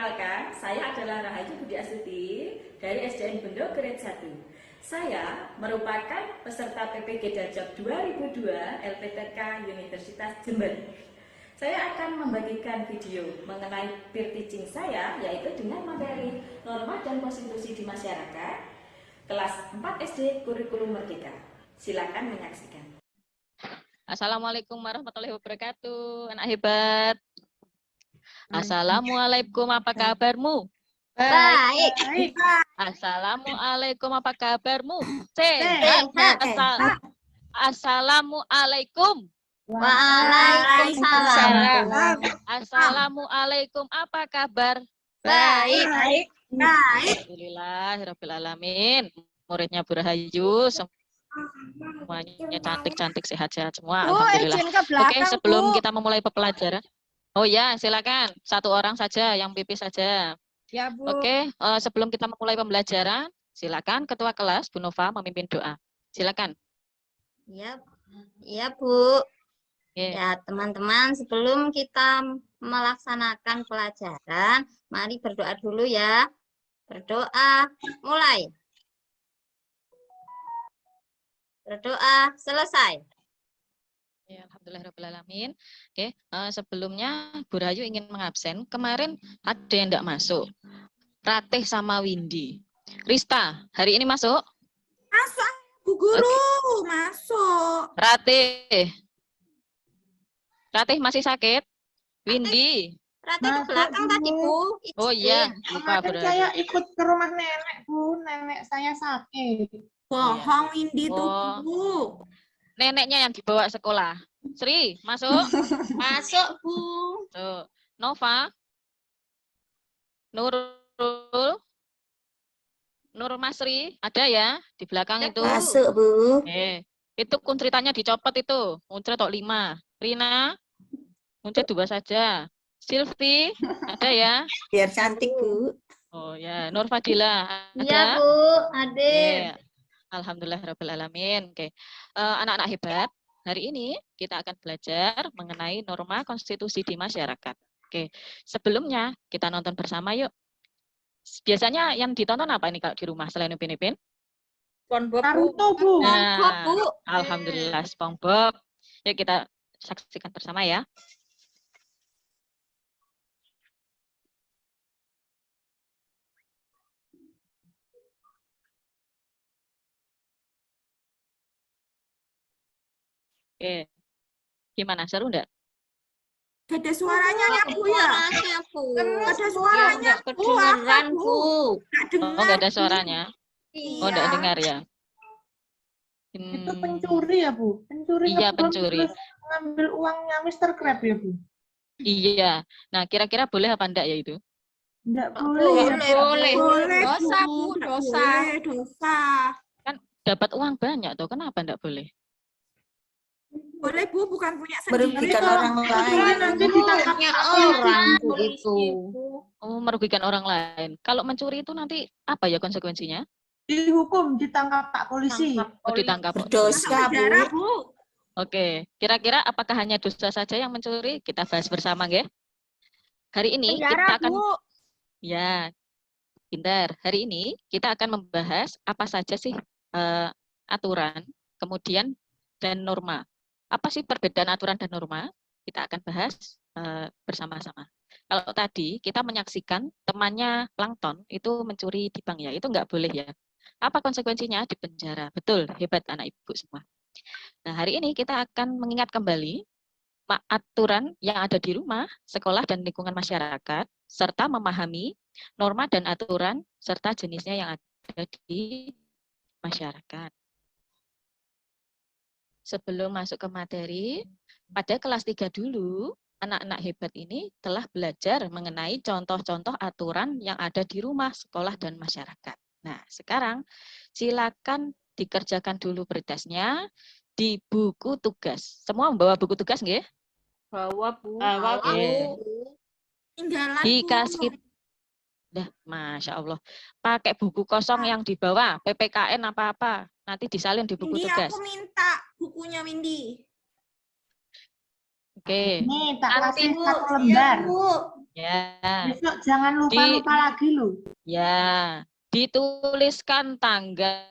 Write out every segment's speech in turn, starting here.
Perkenalkan, saya adalah Rahayu Budi Astuti dari SDN Bendo Grade 1. Saya merupakan peserta PPG Daljab 2002 LPTK Universitas Jember. Saya akan membagikan video mengenai peer teaching saya, yaitu dengan materi norma dan konstitusi di masyarakat, kelas 4 SD Kurikulum Merdeka. Silakan menyaksikan. Assalamualaikum warahmatullahi wabarakatuh, anak hebat. Assalamualaikum, apa kabarmu? Baik. Assalamualaikum, apa kabarmu? Sehat. Assalamualaikum. Waalaikumsalam. Assalamualaikum, apa kabar? Baik. Alhamdulillah, alamin. Muridnya Bu Rahayu, semuanya cantik-cantik, sehat-sehat semua. Alhamdulillah. Oke, sebelum kita memulai pembelajaran. Oh ya, silakan. Satu orang saja, yang pipis saja. Ya, Bu. Oke, sebelum kita memulai pembelajaran, silakan Ketua Kelas Bu Nova memimpin doa. Silakan. Ya, Bu. Oke. Ya, teman-teman, sebelum kita melaksanakan pelajaran, mari berdoa dulu ya. Berdoa, mulai. Berdoa, selesai. Ya, alhamdulillahirrahmanirrahim. Oke, sebelumnya Bu Rahayu ingin mengabsen. Kemarin ada yang tidak masuk. Ratih sama Windy. Rista, hari ini masuk? Masuk, Bu Guru. Masuk. Ratih masih sakit? Windy. Ratih ke belakang tadi, Bu. Oh iya, lupa Bu Rahayu. Saya ikut ke rumah nenek, Bu. Nenek saya sakit. Bohong, Windy tuh, Bu. Neneknya yang dibawa sekolah. Sri, masuk? Masuk, Bu. Tuh. Nova. Nurul. Nur Masri, ada ya di belakang itu? Masuk, Bu. Itu kuncitannya dicopot itu. Kunci tok 5. Rina, kunci 2 saja. Silvi, ada ya? Biar cantik, Bu. Oh ya, Nur Fadila, ada? Iya, Bu. Hadir. Alhamdulillahirrahmanirrahim. Oke, anak-anak hebat, hari ini kita akan belajar mengenai norma konstitusi di masyarakat. Oke, sebelumnya kita nonton bersama yuk. Biasanya yang ditonton apa ini kalau di rumah selain Upin Ipin? Naruto, Bu. Nah, Bu. alhamdulillah SpongeBob. Yuk kita saksikan bersama ya. Oke, gimana, seru enggak? Gak ada suaranya ya, Bu, ya? Suaranya, Bu. Gak ada suaranya, Nggak kedengeran, Bu. Gak Oh, dengar. enggak ada suaranya. Iya. Oh, enggak dengar ya. Itu pencuri ya, Bu? Pencuri. Iya, pencuri. Ngambil uangnya Mr. Crab ya, Bu? Iya. Nah, kira-kira boleh apa enggak ya itu? Enggak Boleh. boleh. Boleh, Dosa, Bu. Nggak Dosa. boleh, dosa. Kan dapat uang banyak tuh, kenapa enggak boleh? Boleh, Bu, bukan punya sendiri. Merugikan orang lain. Nanti ditangkap Orang Bu, itu. Oh, merugikan orang lain. Kalau mencuri itu nanti apa ya konsekuensinya? dihukum, ditangkap Pak Polisi. Oh, ditangkap. Dosa, Bu. Bu. Oke, kira-kira apakah hanya dosa saja yang mencuri? Kita bahas bersama, nggih. Hari ini kita akan ya, pintar. Hari ini kita akan membahas apa saja sih aturan, kemudian dan norma. Apa sih perbedaan aturan dan norma? Kita akan bahas bersama-sama. Kalau tadi kita menyaksikan temannya Plankton itu mencuri di bank ya, itu nggak boleh ya. Apa konsekuensinya? Di penjara. Betul, hebat anak ibu semua. Nah, hari ini kita akan mengingat kembali aturan yang ada di rumah, sekolah, dan lingkungan masyarakat, serta memahami norma dan aturan, serta jenisnya yang ada di masyarakat. Sebelum masuk ke materi, pada kelas 3 dulu, anak-anak hebat ini telah belajar mengenai contoh-contoh aturan yang ada di rumah, sekolah, dan masyarakat. Nah, sekarang silakan dikerjakan dulu pretesnya di buku tugas. Semua membawa buku tugas, nggih? Bawa, Bu. Tinggalan, Dikasih. Dah, Masya Allah. Pakai buku kosong yang dibawa, PPKN apa-apa. Nanti disalin di buku Windy, tugas. aku minta bukunya, Windy. Oke. Nih, tak Nanti, kasih Bu. 1 lembar. Ya, Besok jangan lupa-lupa lagi loh. ya. Dituliskan tanggal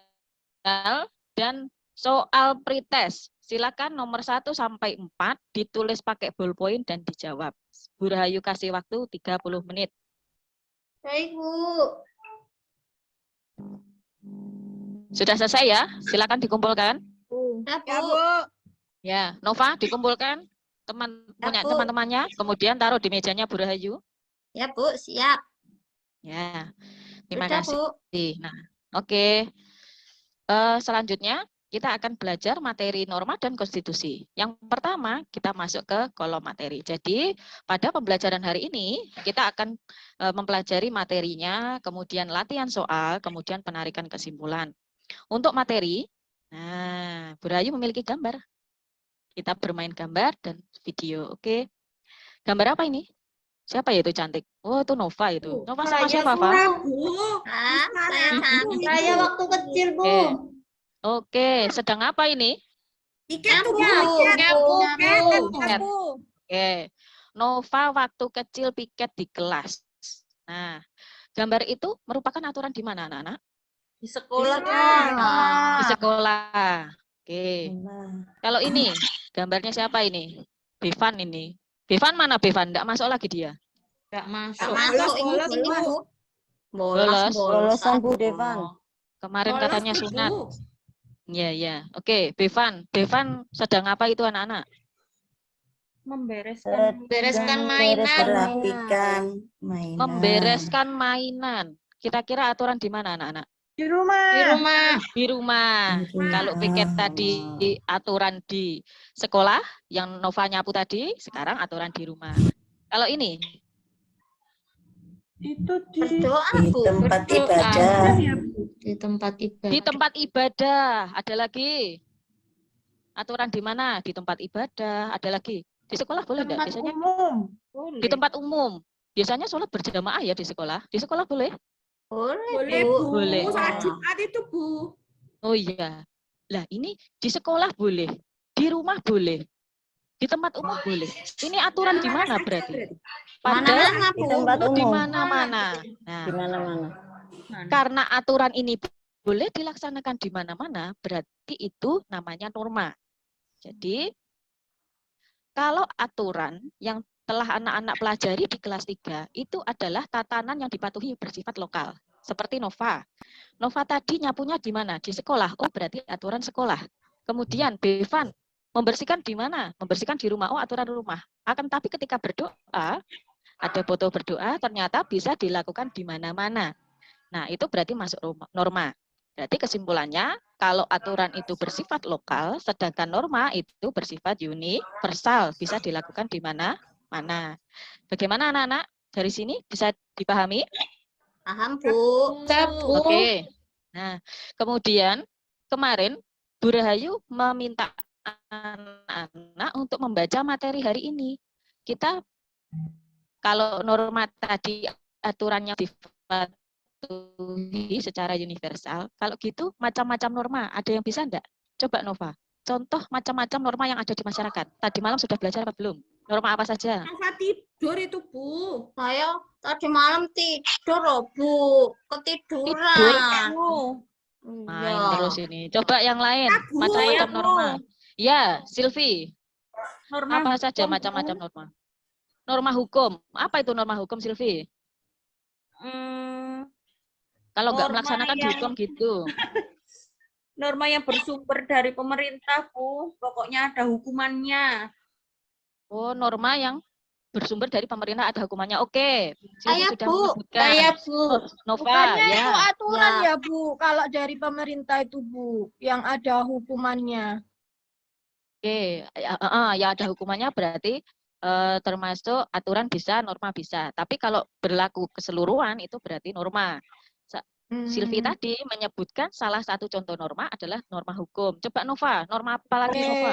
dan soal pretest. Silakan nomor 1 sampai 4 ditulis pakai ballpoint dan dijawab. Bu Rahayu kasih waktu 30 menit. Baik, Bu. Sudah selesai ya? Silakan dikumpulkan. Udah, Ya, Bu. Bu. Ya, Nova dikumpulkan punya Bu. teman-temannya, kemudian taruh di mejanya Bu Rahayu. Ya, Bu, siap. Ya, terima Sudah, kasih. Bu. Nah, oke. Selanjutnya kita akan belajar materi norma dan konstitusi. Yang pertama kita masuk ke kolom materi. Jadi pada pembelajaran hari ini kita akan mempelajari materinya, kemudian latihan soal, kemudian penarikan kesimpulan. Untuk materi, nah Bu Rahayu memiliki gambar. Kita bermain gambar dan video. Oke. Gambar apa ini? Siapa ya itu cantik? Oh, itu Nova itu. Nova sama siapa, Pak? Saya waktu kecil, Bu. Oke, sedang apa ini? Piket tuh, Bu. Ya, Bu. Piket. Oke. Nova waktu kecil piket di kelas. Nah, gambar itu merupakan aturan di mana, anak-anak? Di sekolah. Di sekolah. Oke. Kalau ini, gambarnya siapa ini? Bevan ini. Bevan mana Bevan? Enggak masuk lagi dia. Enggak masuk. Bolos, bolos, Ini, bolos. Bu. Bolos. Bolosan, Bu. Oh, kemarin Bolos katanya tuh, sunat. Bu. Iya, iya. Oke, Bevan. Bevan sedang apa itu anak-anak? Bereskan mainan. Merapikan mainan. Membereskan mainan. Kira-kira aturan di mana anak-anak? Di rumah. Di rumah. Di rumah. Kalau piket tadi aturan di sekolah, yang Nova nyapu tadi, sekarang aturan di rumah. Kalau ini, Itu di Berdoa, Di Bu. tempat Berdoa. ibadah. ya, Bu. Di tempat ibadah. di tempat ibadah. Ada lagi. Aturan di mana? Di tempat ibadah. Ada lagi. Di sekolah boleh enggak? Tempat Biasanya umum. di tempat umum. Biasanya sholat berjamaah ya di sekolah. Di sekolah boleh? Boleh, Boleh, Bu. Bu. Boleh. Saat Jumat itu, Bu. Oh iya. Lah ini di sekolah boleh. Di rumah boleh. Di tempat umum boleh. Ini aturan di mana berarti? Padahal Mana-mana, Di Bu. tempat di umum. mana-mana. Nah, Di mana-mana. karena aturan ini boleh dilaksanakan di mana-mana, berarti itu namanya norma. Jadi, kalau aturan yang telah anak-anak pelajari di kelas 3, itu adalah tatanan yang dipatuhi bersifat lokal. Seperti Nova. Nova tadi nyapunya di mana? Di sekolah. Oh, berarti aturan sekolah. Kemudian, Bevan, membersihkan di mana? Membersihkan di rumah. Oh, aturan rumah. Akan tapi ketika berdoa, ada foto berdoa, ternyata bisa dilakukan di mana-mana. Nah, itu berarti masuk norma. Berarti kesimpulannya, kalau aturan itu bersifat lokal, sedangkan norma itu bersifat universal, bisa dilakukan di mana-mana. Bagaimana anak-anak? Dari sini bisa dipahami? Paham, Bu. Oke. Nah, kemudian kemarin Bu Rahayu meminta anak-anak untuk membaca materi hari ini. Kita kalau norma tadi aturannya dipatuhi secara universal, kalau gitu macam-macam norma, ada yang bisa enggak? Coba Nova, contoh macam-macam norma yang ada di masyarakat. Tadi malam sudah belajar apa belum? Norma apa saja? Nova tidur itu, Bu. Saya tadi malam tidur, loh, Bu. Ketiduran. Main Iya. terus ini. Coba yang lain, Bu, macam-macam ya, Bu. norma. Ya, Silvi, Norma apa saja hukum, macam-macam Bu. norma? Norma hukum. Apa itu norma hukum, Silvi? Kalau nggak Norma melaksanakan yang- dihukum gitu. Norma yang bersumber dari pemerintah, Bu. Pokoknya ada hukumannya. Oh, norma yang bersumber dari pemerintah ada hukumannya. Oke. Silvi Saya, sudah Bu. menyebutkan. Saya, Bu. Nova, Bukannya ya. itu aturan Ya. ya, Bu. Kalau dari pemerintah itu, Bu, yang ada hukumannya. Oke, ya ada hukumannya berarti termasuk aturan bisa, norma bisa. Tapi kalau berlaku keseluruhan itu berarti norma. Silvi tadi menyebutkan salah satu contoh norma adalah norma hukum. Coba Nova, norma apa lagi Oke. Nova?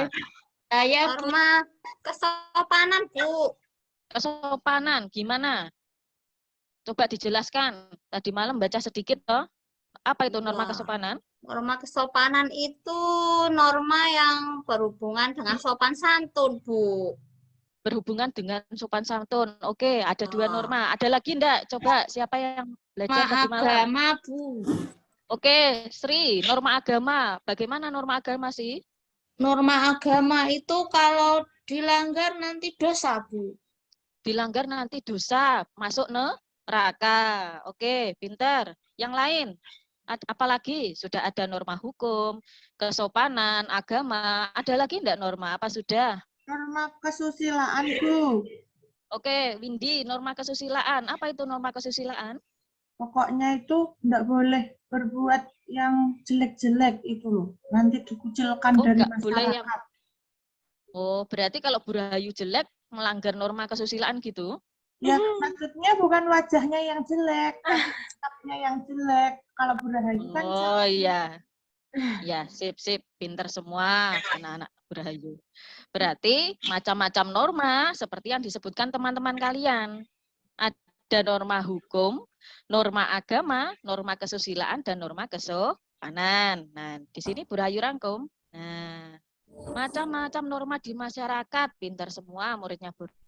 Saya Norma kesopanan, Bu. Kesopanan, gimana? Coba dijelaskan. Tadi malam baca sedikit toh. Apa itu norma Iya. kesopanan? Norma kesopanan itu norma yang berhubungan dengan sopan santun, Bu. berhubungan dengan sopan santun. Oke, ada 2 norma. Ada lagi enggak? Coba siapa yang belajar tadi malam? Agama, Bu. Oke, Sri, norma agama. Bagaimana norma agama sih? Norma agama itu kalau dilanggar nanti dosa, Bu. Dilanggar nanti dosa, masuk neraka. Oke, pinter. Yang lain? Apalagi sudah ada norma hukum, kesopanan, agama. Ada lagi enggak norma? Apa sudah? Norma kesusilaan, Bu. Oke, Windy, norma kesusilaan. Apa itu norma kesusilaan? Pokoknya itu enggak boleh berbuat yang jelek-jelek itu loh. Nanti dikucilkan Oh, dari enggak boleh yang... masyarakat. Oh, berarti kalau Bu Rahayu jelek, melanggar norma kesusilaan gitu? Ya, maksudnya bukan wajahnya yang jelek, tapi sikapnya yang jelek. Kalau Bu Rahayu kan Oh iya. Ya, sip, pinter semua anak-anak Bu Rahayu. Berarti macam-macam norma seperti yang disebutkan teman-teman kalian. Ada norma hukum, norma agama, norma kesusilaan, dan norma kesopanan. Nah, di sini Bu Rahayu rangkum. Nah, macam-macam norma di masyarakat. Pinter semua muridnya Bu Rahayu.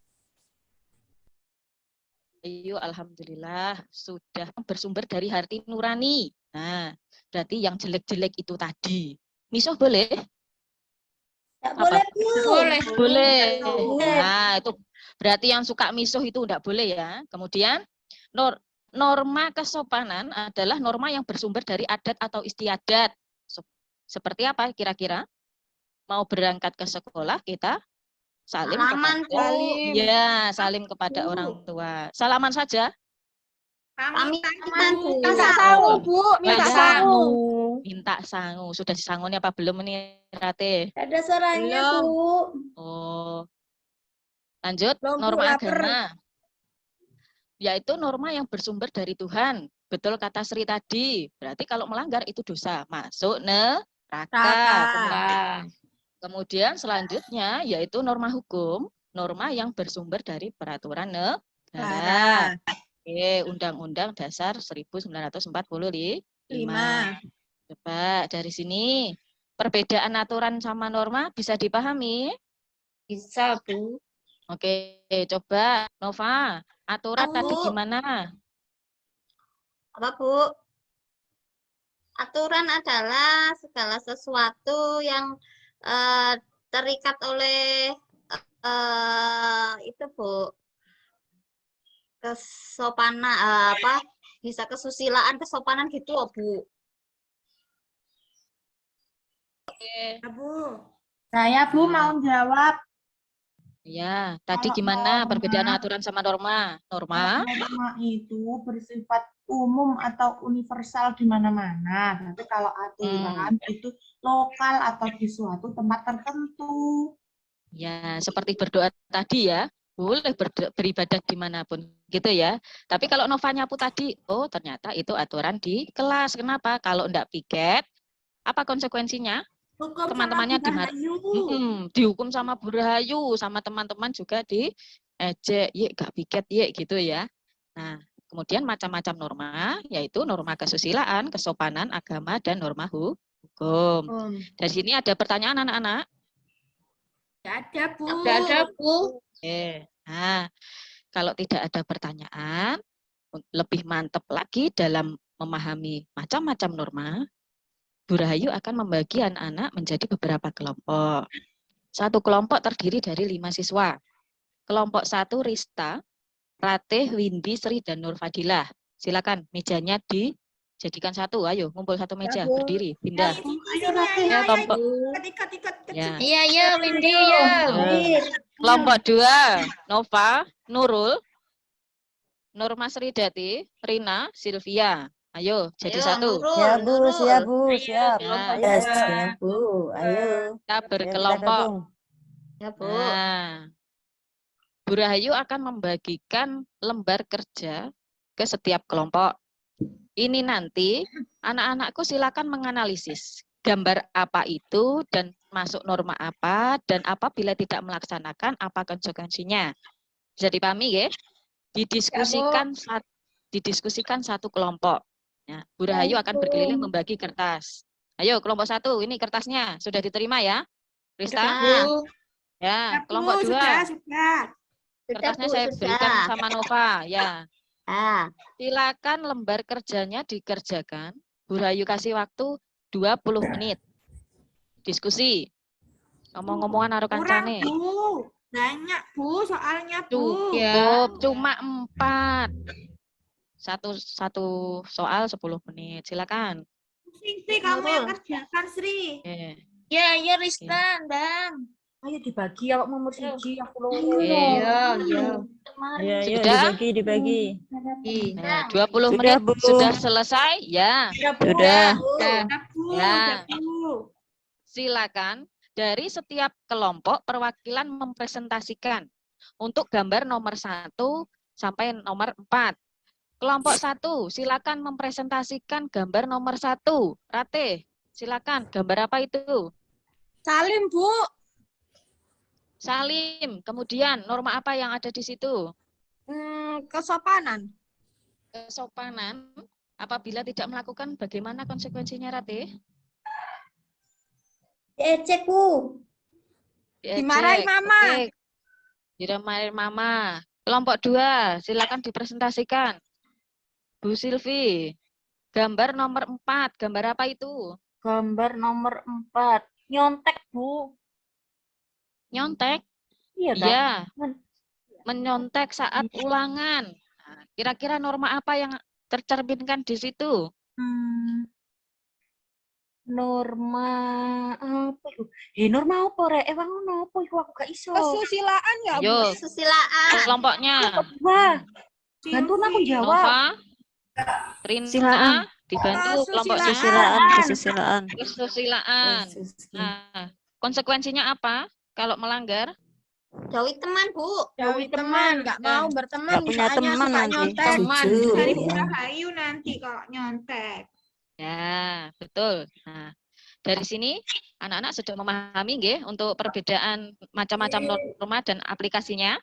Alhamdulillah sudah bersumber dari hati nurani. Nah, berarti yang jelek-jelek itu tadi. Misuh boleh? Boleh, Bu. Boleh. Boleh. Nah, itu berarti yang suka misuh itu enggak boleh ya. Kemudian norma kesopanan adalah norma yang bersumber dari adat atau istiadat. Seperti apa kira-kira? Mau berangkat ke sekolah kita salim Salaman, kepada Bu. ya, salim kepada orang tua. Salaman saja. Pamitan, Bu. Minta sangu, Bu. Minta Ya. sangu. Minta sangu. Sudah disangunnya apa belum ini, Rate? Ada suaranya, Bu. Oh. Lanjut, Belum, Bu, norma lapar. agama. Yaitu norma yang bersumber dari Tuhan. Betul kata Sri tadi. Berarti kalau melanggar itu dosa. Masuk neraka. Kemudian selanjutnya yaitu norma hukum. Norma yang bersumber dari peraturan negara. Oke, Undang-Undang Dasar 1945. Coba dari sini, perbedaan aturan sama norma bisa dipahami? Bisa, Bu. Oke, coba Nova, aturan tadi gimana? Apa, Bu? Aturan adalah segala sesuatu yang terikat oleh itu, Bu. Kesopanan, bisa kesusilaan, kesopanan gitu loh, Bu. Oke. Bu. Saya, Bu, mau jawab. Ya, tadi Kalau gimana norma- perbedaan aturan sama norma? Norma? Norma itu bersifat umum atau universal di mana-mana. Tapi kalau aturan itu lokal atau di suatu tempat tertentu. Ya, seperti berdoa tadi ya, boleh beribadah dimanapun gitu ya. Tapi kalau Nova nyapu tadi, oh ternyata itu aturan di kelas. Kenapa? Kalau enggak piket, apa konsekuensinya? Teman-temannya dihukum sama Bu Rahayu, sama teman-teman juga diejek, ye gak piket ye gitu ya. Nah, kemudian macam-macam norma, yaitu norma kesusilaan, kesopanan, agama, dan norma hukum. Dari sini ada pertanyaan anak-anak? Ada, Bu. Oke. Nah, kalau tidak ada pertanyaan, lebih mantap lagi dalam memahami macam-macam norma, Bu Rahayu akan membagi anak-anak menjadi beberapa kelompok. Satu kelompok terdiri dari 5 siswa. Kelompok 1 Rista, Ratih, Windy, Sri, dan Nur Fadilah. Silakan mejanya dijadikan satu. Ayo, ngumpul satu meja, berdiri, pindah. Ya, kelompok. Iya, Windy, ya. Kelompok 2, Nova, Nurul, Nurma Sridati, Rina, Sylvia. Ayo, jadi satu. Ya Bu, siap Bu, siap. Ya, Ya, siap Bu, ayo. kita Ayo, berkelompok. gabung. Ya, Bu. Nah, Bu Rahayu akan membagikan lembar kerja ke setiap kelompok. Ini nanti anak-anakku silakan menganalisis gambar apa itu dan masuk norma apa dan apabila tidak melaksanakan apa konsekuensinya. Bisa dipahami ya? Didiskusikan satu kelompok. Ya, Bu Rahayu akan berkeliling membagi kertas. Ayo kelompok 1, ini kertasnya sudah diterima ya, Rista? Ya, Bu, kelompok 2. sudah. Kertasnya Bu, saya sudah. berikan sama Nova. Ya. Ah, Silakan lembar kerjanya dikerjakan. Bu Rayu kasih waktu 20 menit. Diskusi. Ngomong-ngomongan karo Kurang, kancane. Bu. Banyak, Bu, soalnya, Bu. Cukup, cuma 4. Satu soal 10 menit. Silakan. Sri, kamu yang kerjakan, Sri. Oke. ya Rizka, Ndang. Ayo dibagi awak nomor 1, aku lho. Oke. Ayo, ayo Sudah? dibagi. Nah, 20 Sudah, menit Bu. sudah selesai? Ya. Sudah. Bu, Ya. Bu. Silakan dari setiap kelompok perwakilan mempresentasikan untuk gambar nomor 1 sampai nomor 4. Kelompok 1, silakan mempresentasikan gambar nomor 1. Rate, silakan. Gambar apa itu? Salim, Bu. Salim. Kemudian norma apa yang ada di situ? Kesopanan. Kesopanan. Apabila tidak melakukan, bagaimana konsekuensinya, Rate? Diejek, Bu. Dimarahin Mama. Oke. Dimarahin Mama. Kelompok 2, silakan dipresentasikan. Bu Silvi, gambar nomor 4, gambar apa itu? Gambar nomor 4. Nyontek, Bu. Nyontek? Iya, tak? Iya. Menyontek saat ulangan. Nah, kira-kira norma apa yang tercerminkan di situ? Norma apa itu? Norma apa rek? Emang ngono apa iku aku gak iso. Kesusilaan ya, Yo. Bu. Kesusilaan. Kelompoknya. Wah. Bantu aku jawab. Nova, Rina, Silaan. dibantu kelompoknya. Kesusilaan. Kesusilaan. Nah, konsekuensinya apa kalau melanggar? Jauhi teman, Bu. Jauhi teman. Nggak mau berteman. Nggak punya soalnya teman suka nanti. nyontek. Teman. Dari Iya. Bu Rahayu nanti kalau nyontek. Ya, betul. Nah, dari sini anak-anak sudah memahami nggih untuk perbedaan macam-macam norma dan aplikasinya.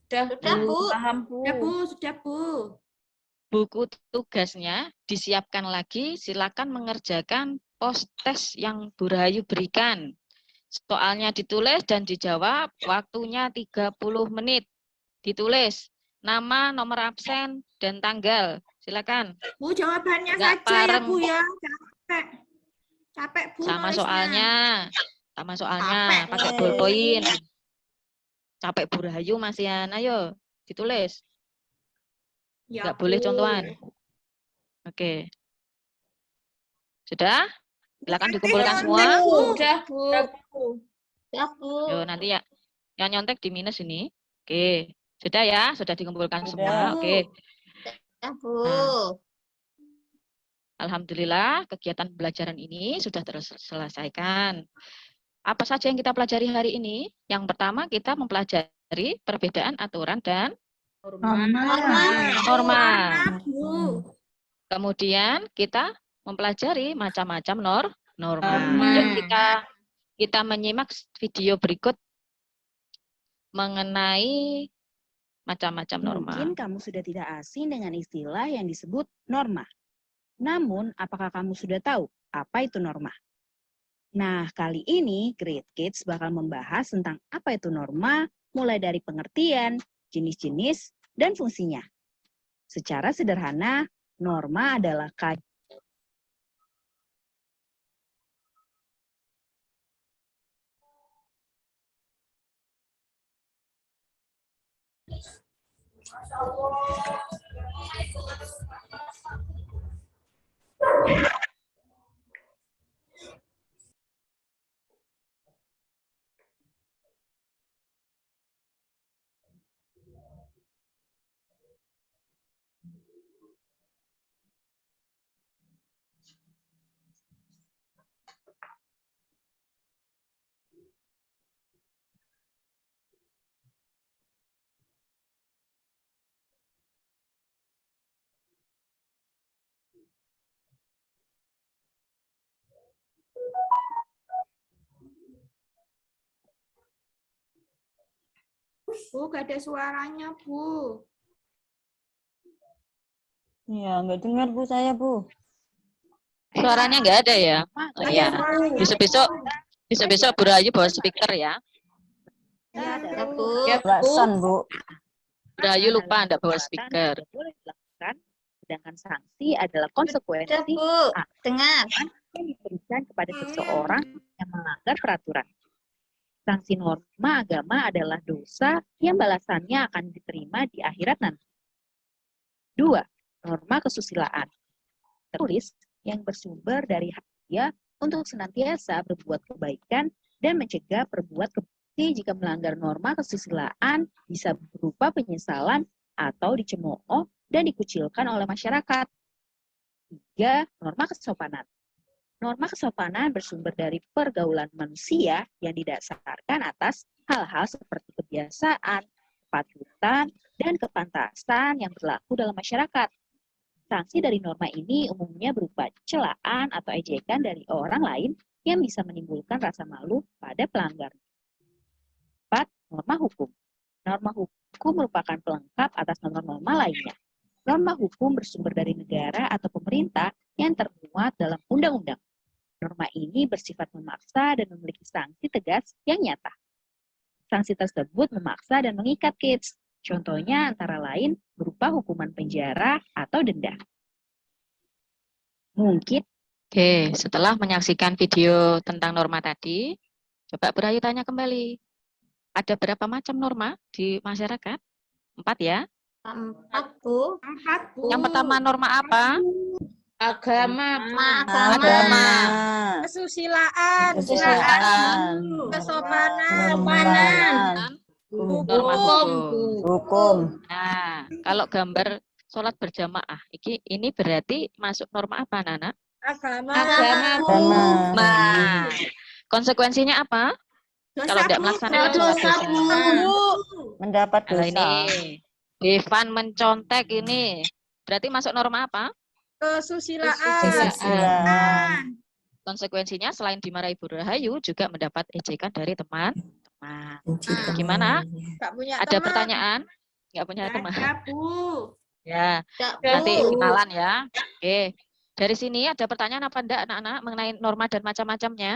Sudah, Bu. Paham, Bu. Sudah, Bu. Buku tugasnya disiapkan lagi, silakan mengerjakan post-test yang Bu Rahayu berikan. Soalnya ditulis dan dijawab, waktunya 30 menit. Ditulis nama, nomor absen, dan tanggal. Silakan. Bu, jawabannya Nggak saja ya, pareng. Bu ya. Capek. Capek, Bu. Sama nulisnya. soalnya Capek. pakai ballpoint. Capek Bu Rahayu masihan, ayo ditulis. Ya, Nggak boleh Bu. contohan. Oke. Sudah? Silakan dikumpulkan semua. Sudah, Bu. Sudah, Bu. Yo, nanti ya yang nyontek di minus ini. Oke. Sudah ya, sudah dikumpulkan semua. Oke. Sudah, Bu. Alhamdulillah kegiatan pembelajaran ini sudah terselesaikan. Apa saja yang kita pelajari hari ini? Yang pertama kita mempelajari perbedaan aturan dan norma. Bu. Kemudian kita mempelajari macam-macam norma. Norma. Yuk kita menyimak video berikut mengenai macam-macam norma. Mungkin kamu sudah tidak asing dengan istilah yang disebut norma. Namun, apakah kamu sudah tahu apa itu norma? Nah, kali ini Great Kids bakal membahas tentang apa itu norma, mulai dari pengertian, jenis-jenis, dan fungsinya. Secara sederhana, norma adalah Bu, gak ada suaranya, Bu. Iya, nggak dengar Bu saya Bu. Suaranya nggak ada ya? Oh, iya. Besok-besok Bu Rahayu bawa speaker ya. Ya, Bu. Ya, Bu. Belasan, Bu. Rahayu lupa Anda bawa speaker. Tidak boleh dilakukan, sedangkan sanksi adalah Ya, konsekuensi Bu. Dengar. yang diberikan kepada seseorang yang melanggar peraturan. Sanksi norma agama adalah dosa yang balasannya akan diterima di akhirat nanti. 2. Norma kesusilaan. Tertulis yang bersumber dari hak dia untuk senantiasa berbuat kebaikan dan mencegah perbuat kebaikan jika melanggar norma kesusilaan bisa berupa penyesalan atau dicemooh dan dikucilkan oleh masyarakat. 3. Norma kesopanan. Norma kesopanan bersumber dari pergaulan manusia yang didasarkan atas hal-hal seperti kebiasaan, kepatutan, dan kepantasan yang berlaku dalam masyarakat. Sanksi dari norma ini umumnya berupa celaan atau ejekan dari orang lain yang bisa menimbulkan rasa malu pada pelanggar. 4. Norma hukum. Norma hukum merupakan pelengkap atas norma-norma lainnya. Norma hukum bersumber dari negara atau pemerintah yang termuat dalam undang-undang. Norma ini bersifat memaksa dan memiliki sanksi tegas yang nyata. Sanksi tersebut memaksa dan mengikat kids. Contohnya antara lain berupa hukuman penjara atau denda. Mungkin Oke, setelah menyaksikan video tentang norma tadi, coba Berayu tanya kembali. Ada berapa macam norma di masyarakat? 4 ya. 4, Bu. 4, Bu. Yang pertama norma apa? Agama, Agama. kesusilaan, Kesusilaan. kesopanan, Norma hukum. Hukum. Nah, kalau gambar sholat berjamaah, ini berarti masuk norma apa, Nana? Agama, Agama. Nah, konsekuensinya apa? Kalau tidak melaksanakan sholat dosa. Mendapat Kalau dosa. ini Devan mencontek ini, berarti masuk norma apa? Kesusilaan. Konsekuensinya selain dimarahi Bu Rahayu juga mendapat ejekan dari teman-teman. Gimana? Nggak punya Ada teman. pertanyaan? Nggak punya teman? Ada, Bu. Ya, nanti kenalan ya. Oke. Dari sini ada pertanyaan apa enggak anak-anak mengenai norma dan macam-macamnya?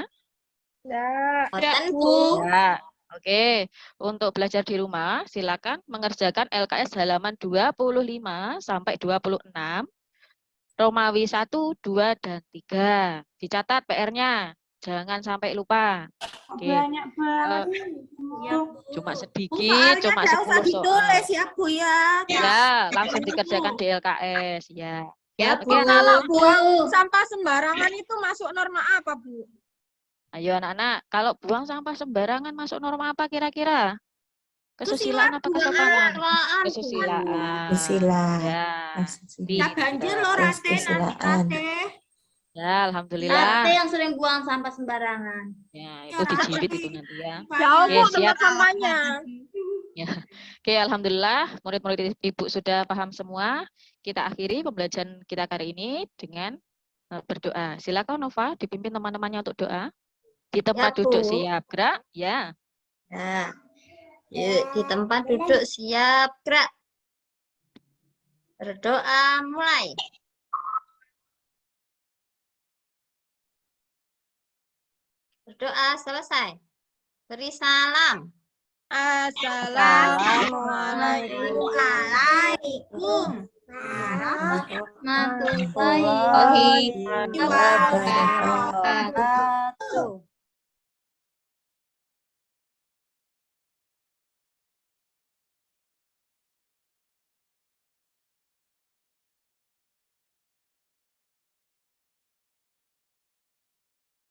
Boten, Bu. Ya. Oke. Untuk belajar di rumah, silakan mengerjakan LKS halaman 25 sampai 26. Romawi 1, 2, dan 3. Dicatat PR-nya. Jangan sampai lupa. Oke. Banyak banget. Cuma sedikit, cuma 10 soal. ya, Bu ya. Ya, langsung dikerjakan di LKS. Ya. Ya, Oke, Bu. anak-anak. Buang sampah sembarangan itu masuk norma apa, Bu? Ayo anak-anak, kalau buang sampah sembarangan masuk norma apa kira-kira? Kesusilaan atau kesopanan? Kesusilaan. Kesusilaan. Ya. Ya banjir loh, Rate, nanti Rate. Ya, alhamdulillah. yang sering buang sampah sembarangan. Ya, itu dijibit itu nanti ya. Jauh, Bu, Oke, siap. tempat sampahnya. Ya. Oke, alhamdulillah murid-murid Ibu sudah paham semua. Kita akhiri pembelajaran kita kali ini dengan berdoa. Silakan Nova dipimpin teman-temannya untuk doa. Di tempat Bu. duduk siap, gerak. Ya. Nah, yuk di tempat duduk siap, gerak. Berdoa mulai. Berdoa selesai. Beri salam. Assalamualaikum. Warahmatullahi wabarakatuh.